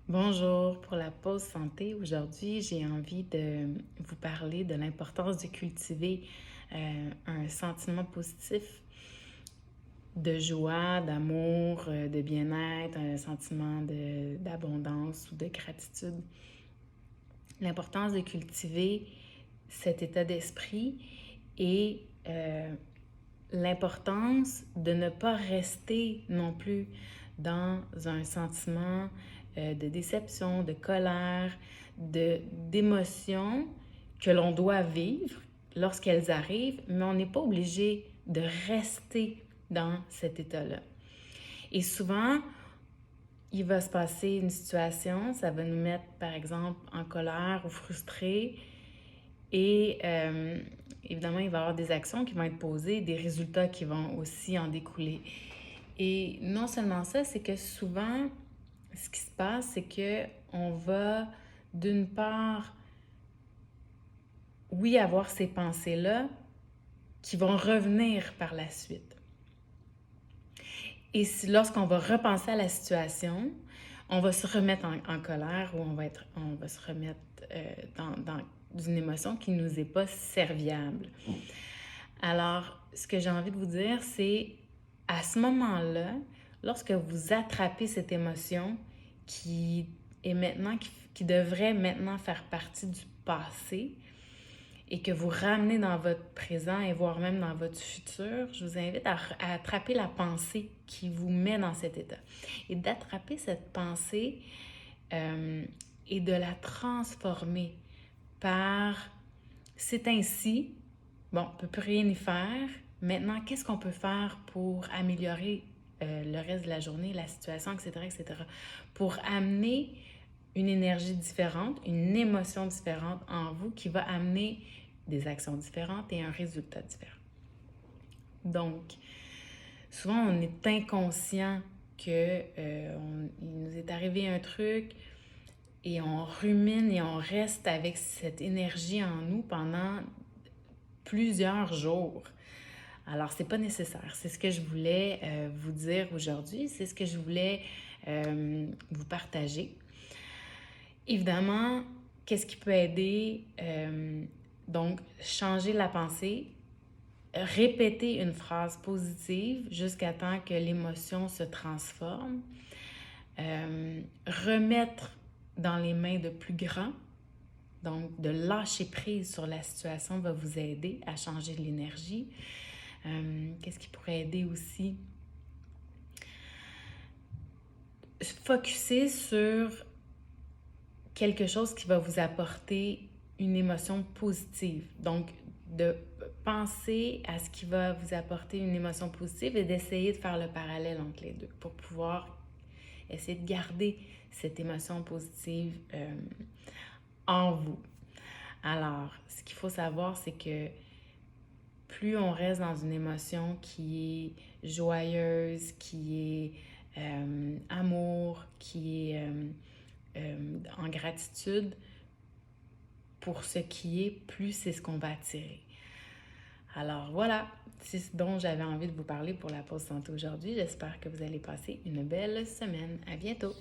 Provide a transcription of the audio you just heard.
Bonjour, pour la pause santé, aujourd'hui j'ai envie de vous parler de l'importance de cultiver un sentiment positif de joie, d'amour, de bien-être, un sentiment d'abondance ou de gratitude. L'importance de cultiver cet état d'esprit et l'importance de ne pas rester non plus dans un sentiment de déception, de colère, d'émotions que l'on doit vivre lorsqu'elles arrivent, mais on n'est pas obligé de rester dans cet état-là. Et souvent, il va se passer une situation, ça va nous mettre par exemple en colère ou frustrés et évidemment, il va y avoir des actions qui vont être posées, des résultats qui vont aussi en découler. Et non seulement ça, c'est que souvent, ce qui se passe, c'est que on va d'une part, oui, avoir ces pensées-là qui vont revenir par la suite. Et lorsqu'on va repenser à la situation, on va se remettre en colère ou on va se remettre dans une émotion qui ne nous est pas serviable. Alors, ce que j'ai envie de vous dire, c'est à ce moment-là, lorsque vous attrapez cette émotion qui est maintenant, qui devrait maintenant faire partie du passé et que vous ramenez dans votre présent et voire même dans votre futur, je vous invite à attraper la pensée qui vous met dans cet état. Et d'attraper cette pensée et de la transformer par c'est ainsi, bon, on ne peut plus rien y faire. Maintenant, qu'est-ce qu'on peut faire pour améliorer le reste de la journée, la situation, etc., etc., pour amener une énergie différente, une émotion différente en vous qui va amener des actions différentes et un résultat différent. Donc, souvent, on est inconscient que il nous est arrivé un truc et on rumine et on reste avec cette énergie en nous pendant plusieurs jours. Alors, c'est pas nécessaire. C'est ce que je voulais vous dire aujourd'hui. C'est ce que je voulais vous partager. Évidemment, qu'est-ce qui peut aider? Donc, changer la pensée, répéter une phrase positive jusqu'à temps que l'émotion se transforme, remettre dans les mains de plus grands, donc de lâcher prise sur la situation va vous aider à changer de l'énergie. Qu'est-ce qui pourrait aider aussi? Focusser sur quelque chose qui va vous apporter une émotion positive. Donc, de penser à ce qui va vous apporter une émotion positive et d'essayer de faire le parallèle entre les deux pour pouvoir essayer de garder cette émotion positive en vous. Alors, ce qu'il faut savoir, c'est que plus on reste dans une émotion qui est joyeuse, qui est amour, qui est en gratitude pour ce qui est, plus c'est ce qu'on va attirer. Alors voilà, c'est ce dont j'avais envie de vous parler pour la pause santé aujourd'hui. J'espère que vous allez passer une belle semaine. À bientôt!